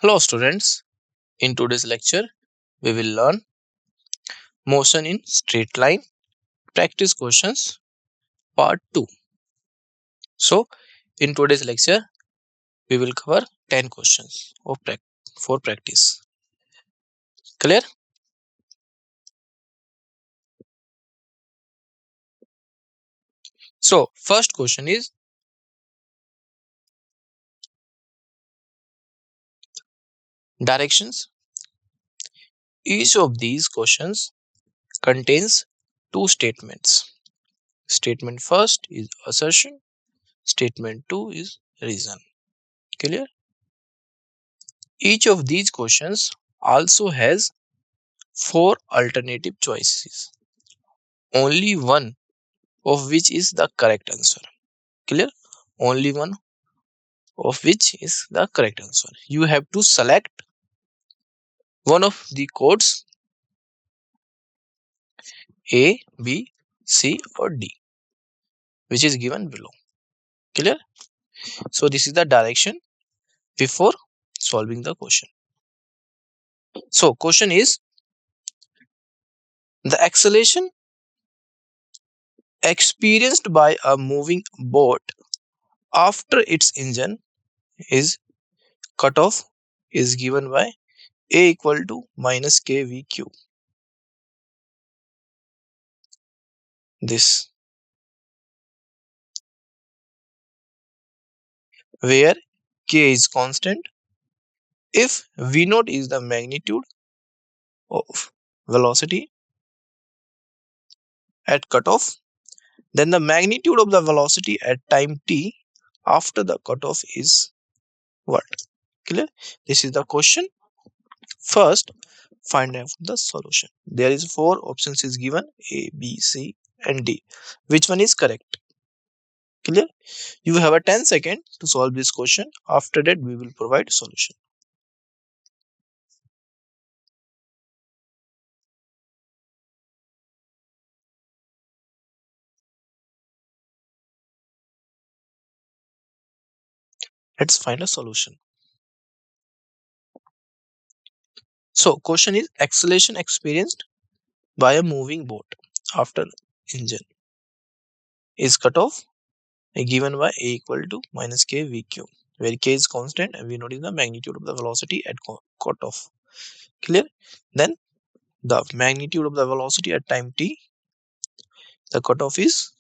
Hello students, in today's lecture we will learn motion in straight line practice questions part 2. So in today's lecture we will cover 10 questions for practice. Clear? So first question is directions. Each of these questions contains two statements. Statement first is assertion, statement 2 is reason. Clear? Each of these questions also has four alternative choices, only one of which is the correct answer. Clear? Only one of which is the correct answer. You have to select one of the codes A, B, C or D, which is given below. Clear? So this is the direction before solving the question. So question is, the acceleration experienced by a moving boat after its engine is cut off is given by A equal to minus kVq. This, where k is constant. If v naught is the magnitude of velocity at cutoff, then the magnitude of the velocity at time t after the cutoff is what? Clear? This is the question. First, find out the solution. There is four options is given, A, B, C and D. Which one is correct? Clear? You have a 10 seconds to solve this question. After that, we will provide solution. Let's find a solution. So, question is acceleration experienced by a moving boat after engine is cut off given by A equal to minus kVq, where k is constant and we know is the magnitude of the velocity at cutoff. Clear? Then the magnitude of the velocity at time t, the cutoff is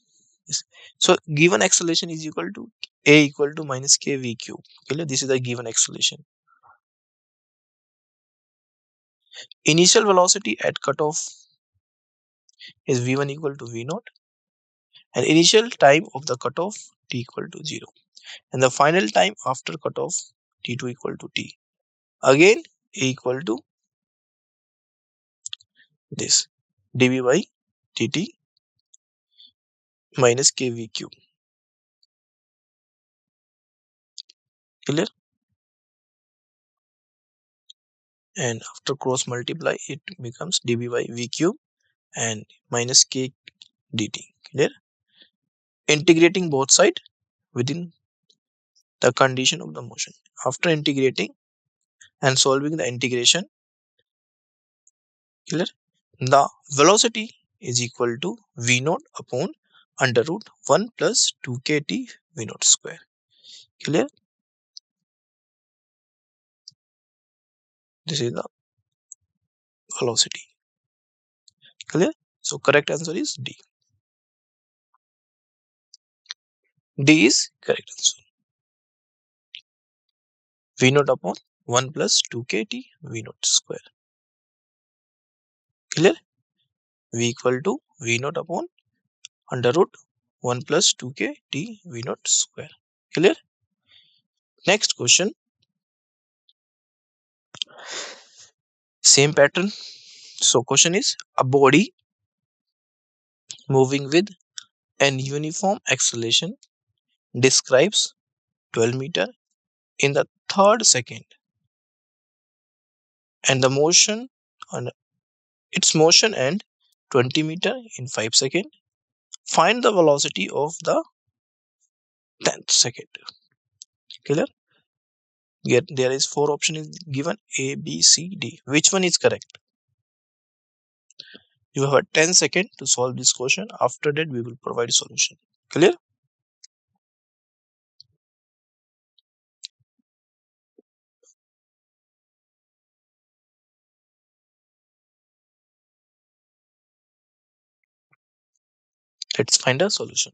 so given acceleration is equal to A equal to minus kVq. Clear? This is the given acceleration. Initial velocity at cutoff is v1 equal to v naught, and initial time of the cutoff t equal to 0, and the final time after cutoff t2 equal to t. Again A equal to this dv by dt minus kVq. Clear? And after cross multiply it becomes dv by vq and minus k dt. Clear? Integrating both sides within the condition of the motion. After integrating and solving the integration, clear, the velocity is equal to v naught upon under root 1 plus 2kt v naught square. Clear? This is the velocity. Clear? So correct answer is D. D is correct answer. V naught upon 1 plus 2kt v naught square. Clear? V equal to v naught upon under root 1 plus 2kt v naught square. Clear? Next question. Same pattern. So question is, a body moving with an uniform acceleration describes 12 meter in the third second and the motion on its motion and 20 meter in 5 seconds. Find the velocity of the 10th second. Clear? Here there is 4 option is given A, B, C, D. Which one is correct? You have a 10 seconds to solve this question. After that, we will provide a solution. Clear? Let's find a solution.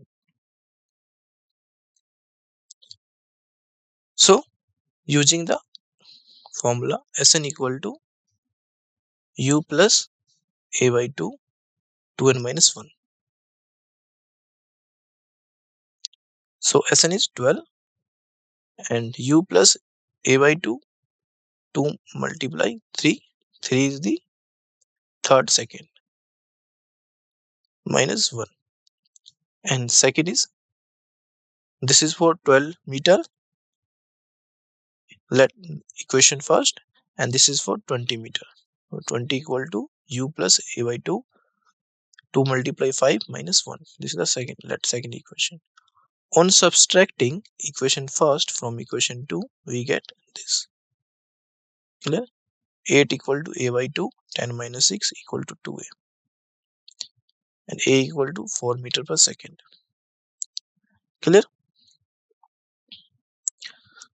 So, using the formula Sn equal to U plus A by 2, 2n minus 1. So, Sn is 12 and U plus A by 2, 2 multiply 3. 3 is the third second minus 1. And second is, this is for 12 meter. Let equation first, and this is for 20 meter. So 20 equal to U plus A by 2, 2 multiply 5 minus 1. This is the second equation. On subtracting equation first from equation 2, we get this. Clear? 8 equal to A by 2, 10 minus 6 equal to 2A. And A equal to 4 meter per second. Clear?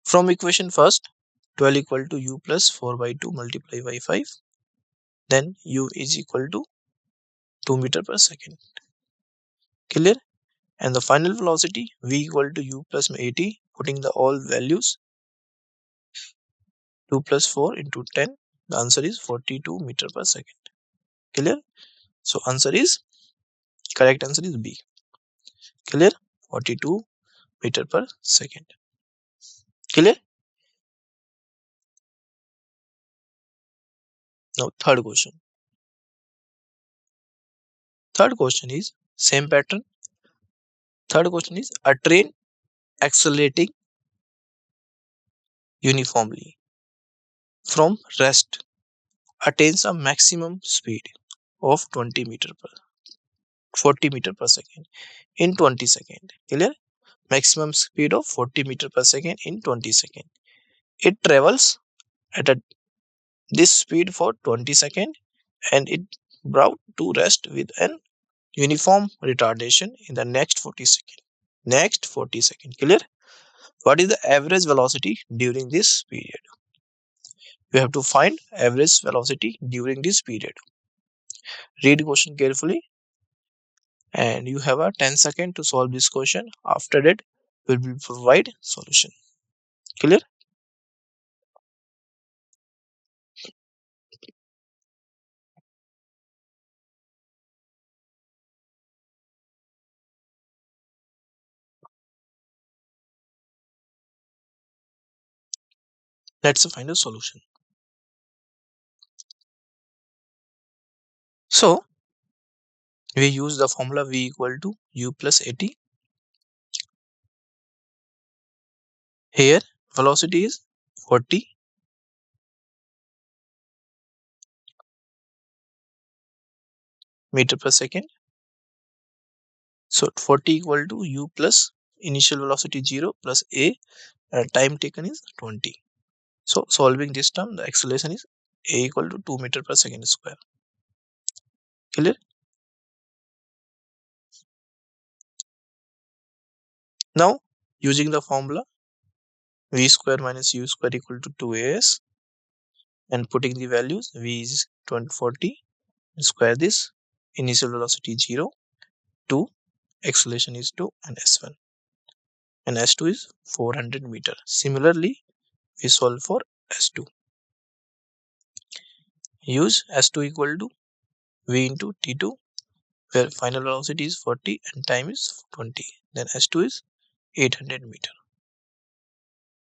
From equation first, 12 equal to U plus 4 by 2 multiply by 5. Then U is equal to 2 meter per second. Clear? And the final velocity V equal to U plus 80, putting the all values 2 plus 4 into 10. The answer is 42 meter per second. Clear? So correct answer is B. Clear? 42 meter per second. Clear? Now third question. Third question is same pattern. Third question is a train accelerating uniformly from rest attains a maximum speed of 40 meter per second in 20 seconds. Clear? Maximum speed of 40 meter per second in 20 seconds. It travels at this speed for 20 seconds and it brought to rest with an uniform retardation in the next 40 seconds. Next 40 seconds. Clear? What is the average velocity during this period? You have to find average velocity during this period. Read question carefully and you have a 10 seconds to solve this question. After that, we will provide solution. Clear? Let's find a solution. So, we use the formula V equal to U plus 80. Here, velocity is 40 meter per second. So 40 equal to U plus initial velocity 0 plus A, time taken is 20. So solving this term, the acceleration is A equal to 2 meter per second square. Clear? Now using the formula V square minus U square equal to 2AS and putting the values, V is 40, square this, initial velocity 0, 2, acceleration is 2 and S1. And S2 is 400 meter. Similarly, we solve for S2. Use S2 equal to V into T2, where final velocity is 40 and time is 20. Then S2 is 800 meter.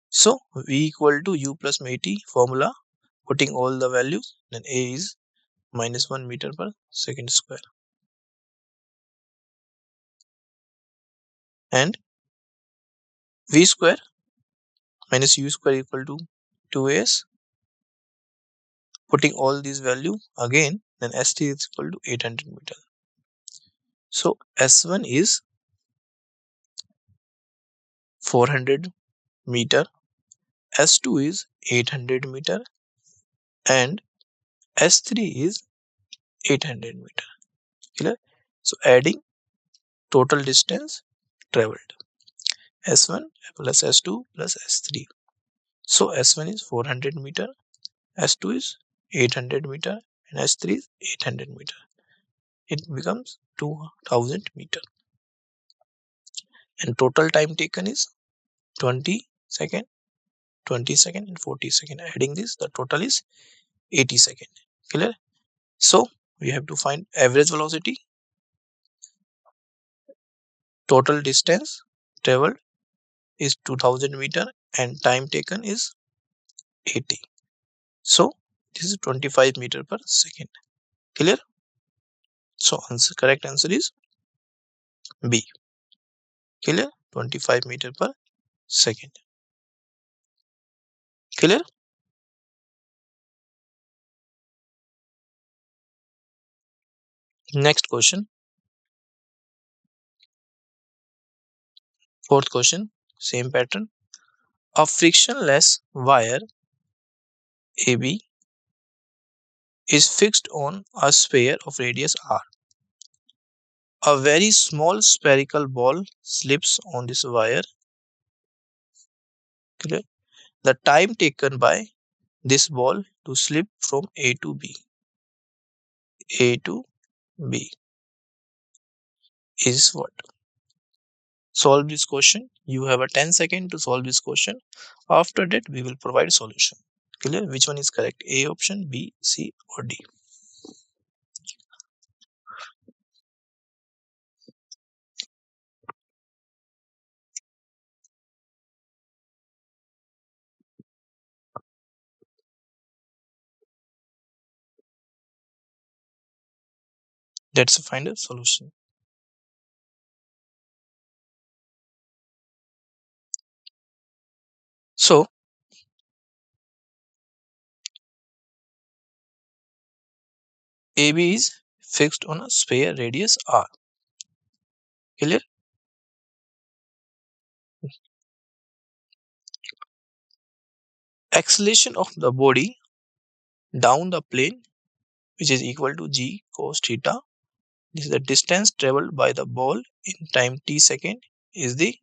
So V equal to U plus 80 formula, putting all the values, then A is minus 1 meter per second square. And V square minus U square equal to 2S, putting all these value again, then ST is equal to 800 meter. So S1 is 400 meter, S2 is 800 meter and S3 is 800 meter. Clear? So adding total distance traveled. S1 plus S2 plus S3. So S1 is 400 meter, S2 is 800 meter and S3 is 800 meter. It becomes 2000 meter. And total time taken is 20 second, 20 second and 40 second. Adding this, the total is 80 second. Clear? So we have to find average velocity, total distance traveled is 2000 meter and time taken is 80. So this is 25 meter per second. Clear? So correct answer is B. Clear? 25 meter per second. Clear? Next question. Fourth question. Same pattern. A frictionless wire AB is fixed on a sphere of radius r. A very small spherical ball slips on this wire. Clear? The time taken by this ball to slip from A to B. A to B is what? Solve this question. You have a 10 second to solve this question. After that, we will provide solution. Clear? Which one is correct? A option, B, C or D? Let's find a solution. So, AB is fixed on a sphere radius r. Clear? Acceleration of the body down the plane, which is equal to g cos theta. This is the distance traveled by the ball in time t second, is the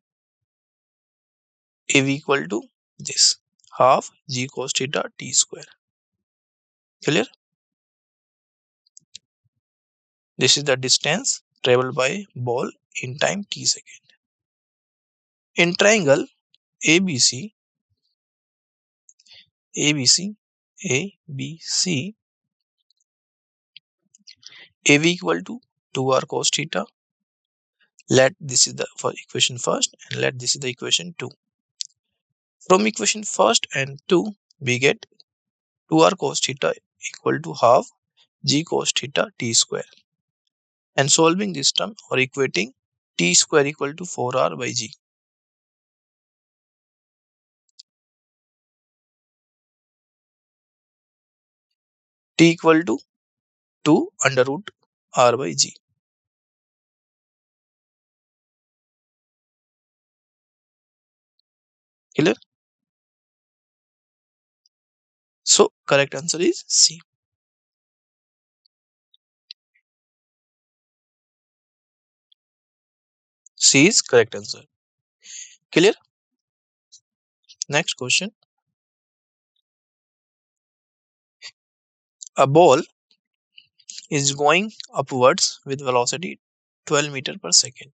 AB equal to this half g cos theta t square. Clear? This is the distance traveled by ball in time t second. In triangle ABC, ABC, ABC, AB equal to 2r cos theta. Let this is the equation first and let this is the equation 2. From equation first and 2, we get 2r cos theta equal to half g cos theta t square. And solving this term or equating t square equal to 4r by g. T equal to 2 under root r by g. Clear? So correct answer is C. C is correct answer. Clear? Next question. A ball is going upwards with velocity 12 meter per second.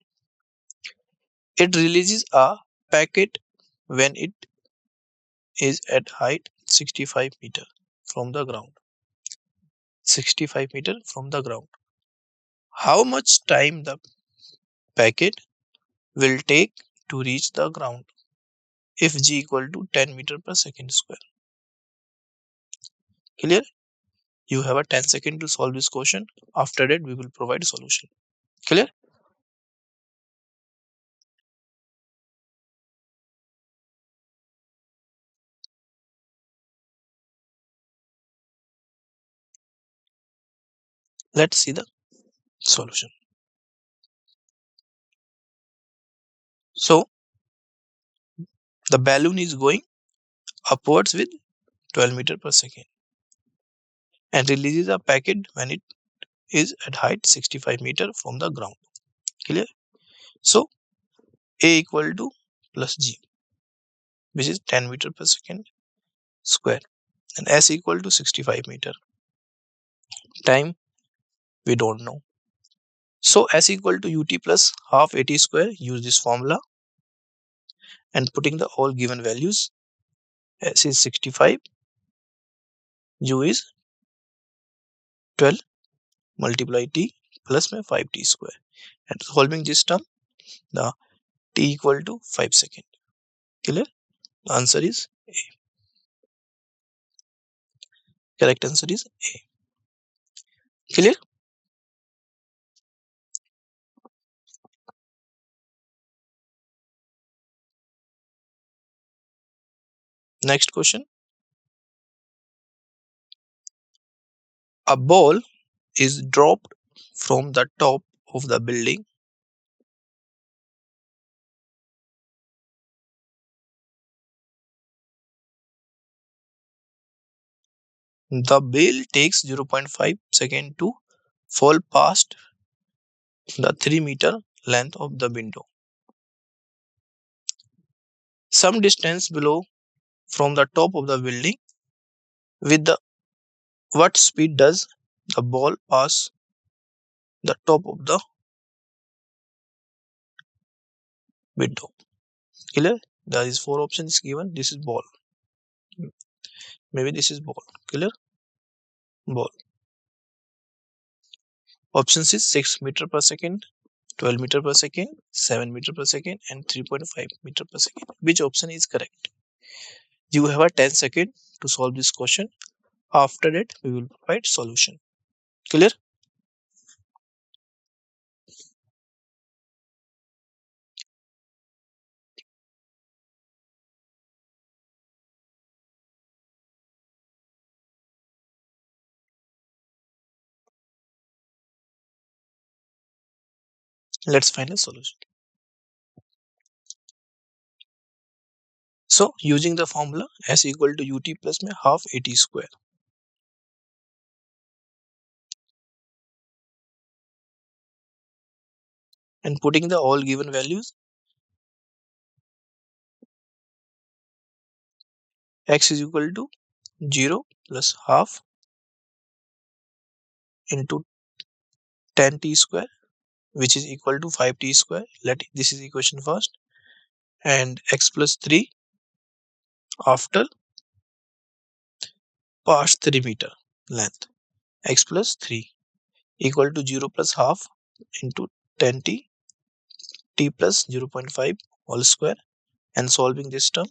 It releases a packet when it is at height 65 meter from the ground. 65 meter from the ground. How much time the packet will take to reach the ground if g equal to 10 meter per second square? Clear? You have a 10 second to solve this question. After that, we will provide a solution. Clear? Let's see the solution. So the balloon is going upwards with 12 meter per second and releases a packet when it is at height 65 meter from the ground. Clear? So A equal to plus G, which is 10 meter per second square, and S equal to 65 meter. Time we don't know. So S equal to ut plus half at square. Use this formula and putting the all given values. S is 65, U is 12 multiply T plus में 5T square. And solving this term, the T equal to 5 second. Clear? The answer is A. Correct answer is A. Clear? Next question. A ball is dropped from the top of the building. The ball takes 0.5 second to fall past the 3 meter length of the window. Some distance below from the top of the building. With the what speed does the ball pass the top of the window? Clear? There is four options given. This is ball. Maybe this is ball. Clear? Ball. Options is 6 meter per second, 12 meter per second, 7 meter per second, and 3.5 meter per second. Which option is correct? You have a 10 second to solve this question. After that, we will provide solution. Clear? Let's find a solution. So, using the formula S equal to ut plus में half at square. And putting the all given values, x is equal to 0 plus half into 10t square, which is equal to 5t square. Let this is equation first, and x plus 3 after past 3 meter length, x plus 3 equal to 0 plus half into 10t t plus 0.5 whole square, and solving this term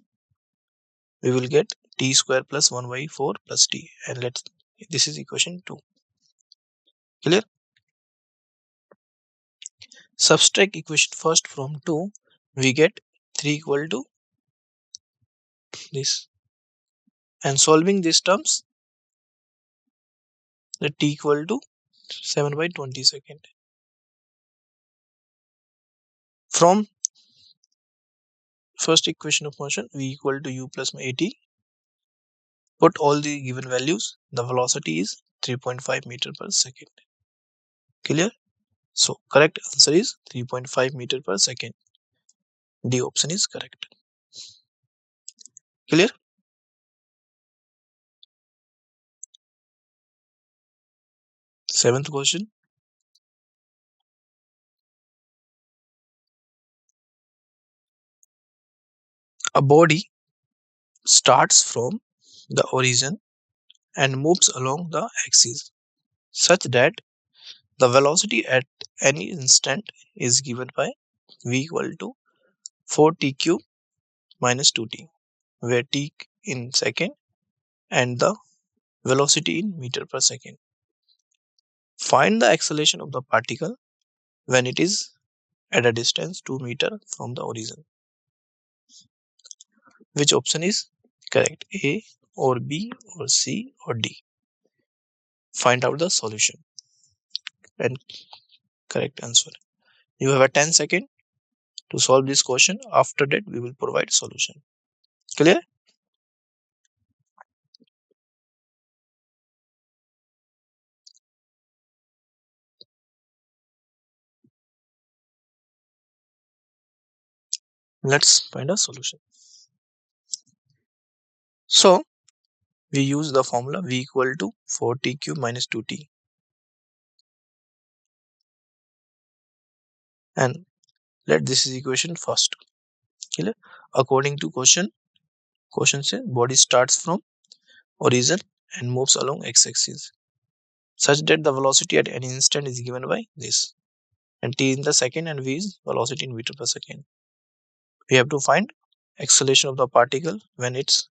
we will get t square plus 1 by 4 plus t, and let's this is equation 2. Clear? Subtract equation first from 2, we get 3 equal to this, and solving these terms the t equal to 7 by 20 second. From first equation of motion, v equal to u plus at. Put all the given values. The velocity is 3.5 meter per second. Clear? So correct answer is 3.5 meter per second. D option is correct. Clear? Seventh question. A body starts from the origin and moves along the axis such that the velocity at any instant is given by v equal to 4t cube minus 2t, where t in second and the velocity in meter per second. Find the acceleration of the particle when it is at a distance 2 meter from the origin. Which option is correct? A or B or C or D? Find out the solution and correct answer. You have a 10 second to solve this question. After that, we will provide solution. Clear? Let's find a solution. So we use the formula V equal to 4t cube minus 2t, and let this is equation first. Clear? According to question says body starts from origin and moves along x-axis such that the velocity at any instant is given by this, and t in the second and v is velocity in meter per second. We have to find acceleration of the particle when it's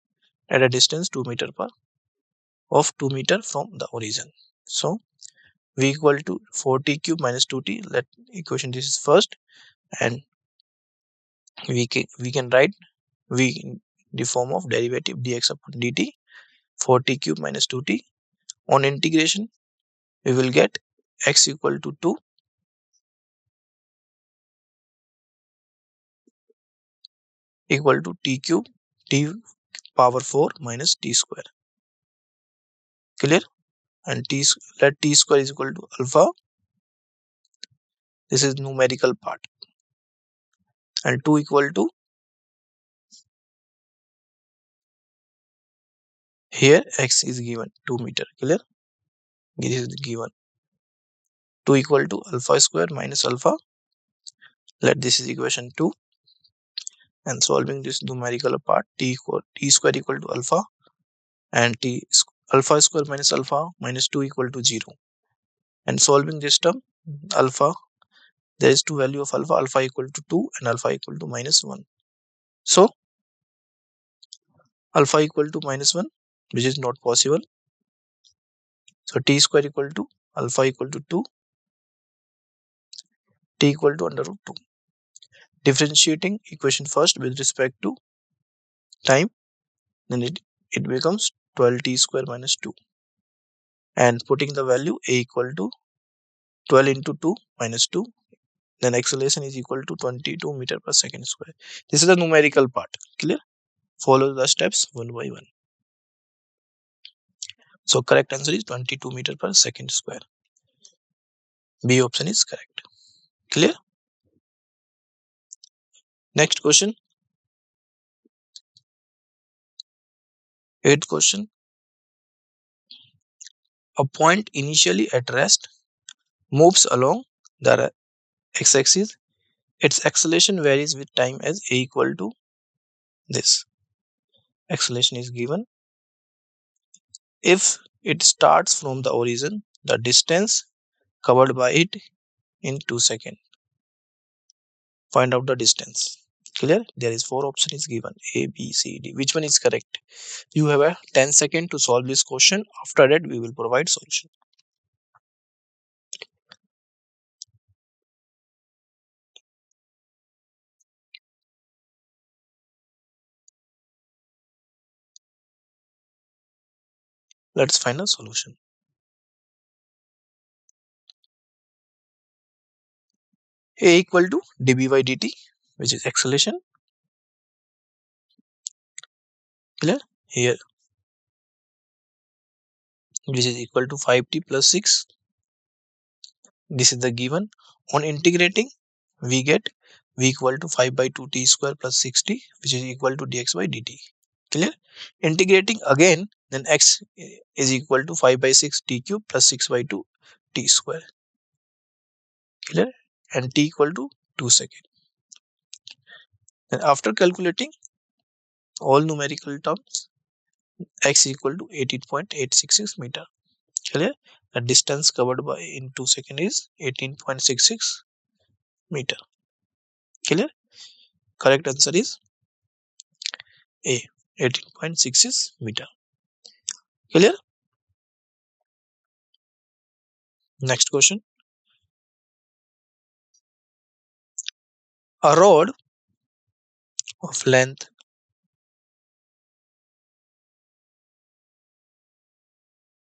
at a distance 2 meter per of 2 meter from the origin. So v equal to 4t cube minus 2t. Let equation this is first, and we can write v in the form of derivative dx upon dt 4t cube minus 2t. On integration we will get x equal to 2 equal to t cube t power 4 minus t square. Clear? And let t square is equal to alpha. This is numerical part, and 2 equal to, here x is given 2 meter. Clear? This is given 2 equal to alpha square minus alpha. Let this is equation 2, and solving this numerical part, t square equal to alpha, and alpha square minus 2 equal to 0. And solving this term, alpha, there is two value of alpha equal to 2 and alpha equal to minus 1. So alpha equal to minus 1, which is not possible. So t square equal to alpha equal to 2, t equal to under root 2. Differentiating equation first with respect to time, then it becomes 12t square minus 2. And putting the value a equal to 12 into 2 minus 2, then acceleration is equal to 22 meter per second square. This is the numerical part. Clear? Follow the steps one by one. So correct answer is 22 meter per second square. B option is correct. Clear? Next question. 8th question. A point initially at rest moves along the x-axis. Its acceleration varies with time as a equal to this. Acceleration is given. If it starts from the origin, the distance covered by it in 2 seconds. Find out the distance. Clear? There is 4 options given, A, B, C, D. Which one is correct? You have a 10 seconds to solve this question. After that, we will provide solution. Let's find a solution. A equal to dB by dt, which is acceleration. Clear? Here, which is equal to 5t plus 6. This is the given. On integrating, we get v equal to 5 by 2 t square plus 6t, which is equal to dx by dt. Clear? Integrating again, then x is equal to 5 by 6 t cube plus 6 by 2 t square. Clear? And t equal to 2 seconds. Then after calculating all numerical terms, x equal to 18.866 meter. Clear? The distance covered by in 2 seconds is 18.66 meter. Clear? Correct answer is A, 18.66 meter. Clear? Next question. A rod of length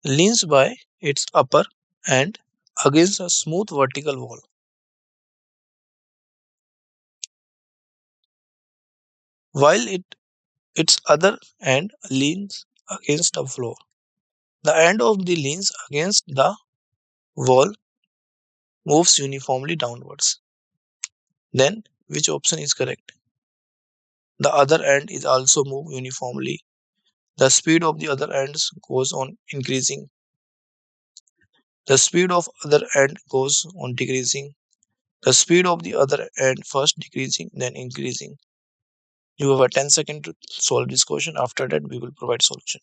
leans by its upper end against a smooth vertical wall. While its other end leans against the floor. The end of the leans against the wall moves uniformly downwards. Then which option is correct? The other end is also move uniformly. The speed of the other ends goes on increasing. The speed of other end goes on decreasing. The speed of the other end first decreasing, then increasing. You have a 10 second to solve this question. After that, we will provide solution.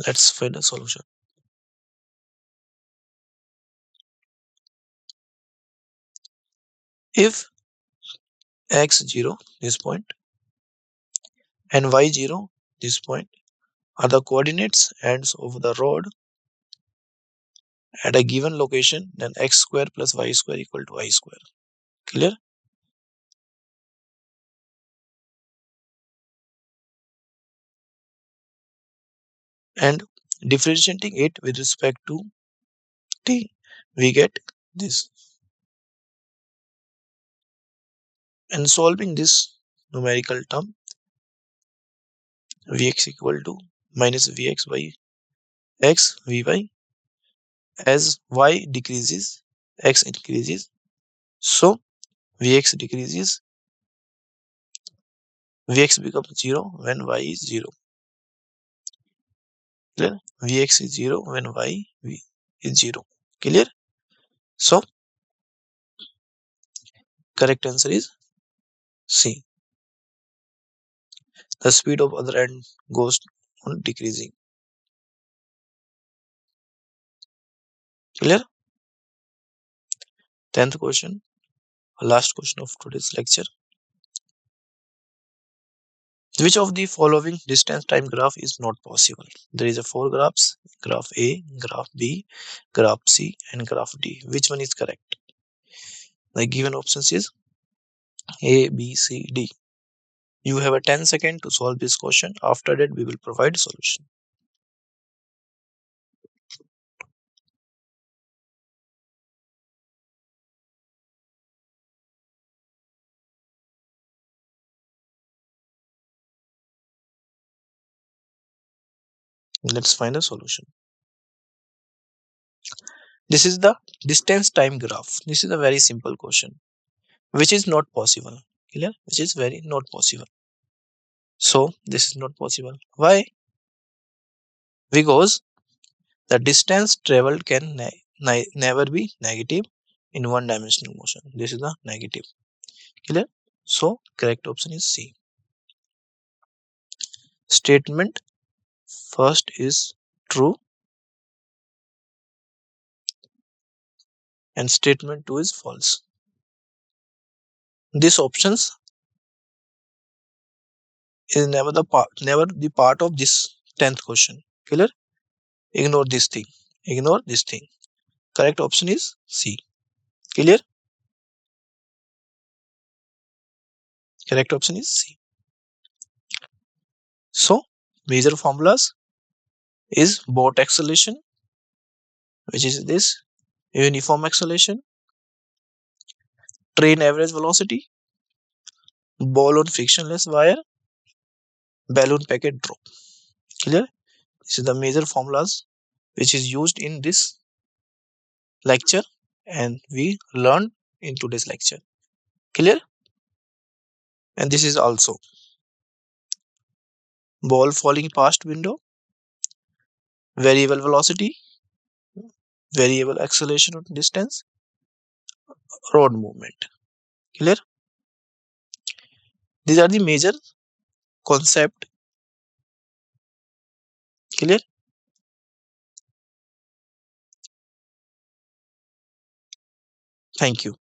Let's find a solution. If x0, this point, and y0, this point, are the coordinates ends of the rod at a given location, then x square plus y square equal to y square. Clear? And differentiating it with respect to t, we get this. And solving this numerical term, vx equal to minus vx by x vy, as y decreases, x increases. So vx decreases, vx becomes 0 when y is 0. Clear? Vx is 0 when is 0. Clear? So correct answer is C. The speed of other end goes on decreasing. Clear? 10th question, last question of today's lecture. Which of the following distance time graph is not possible? There is a 4 graphs, graph A, graph B, graph C, and graph D. Which one is correct? The given options is A, B, C, D. You have a 10 second to solve this question. After that, we will provide solution. Let's find a solution. This is the distance time graph. This is a very simple question, which is not possible. Clear? Which is very not possible. So this is not possible. Why? Because the distance traveled can never be negative in one dimensional motion. This is the negative. Clear? So correct option is C. Statement first is true and statement 2 is false. These options is never the part of this 10th question. Clear? Ignore this thing. Ignore this thing. Correct option is C. Clear? Correct option is C. So major formulas is boat acceleration, which is this, uniform acceleration, train average velocity, ball on frictionless wire, balloon packet drop. Clear? This is the major formulas which is used in this lecture and we learned in today's lecture. Clear? And this is also ball falling past window, variable velocity, variable acceleration or distance, road movement. Clear? These are the major concept. Clear? Thank you.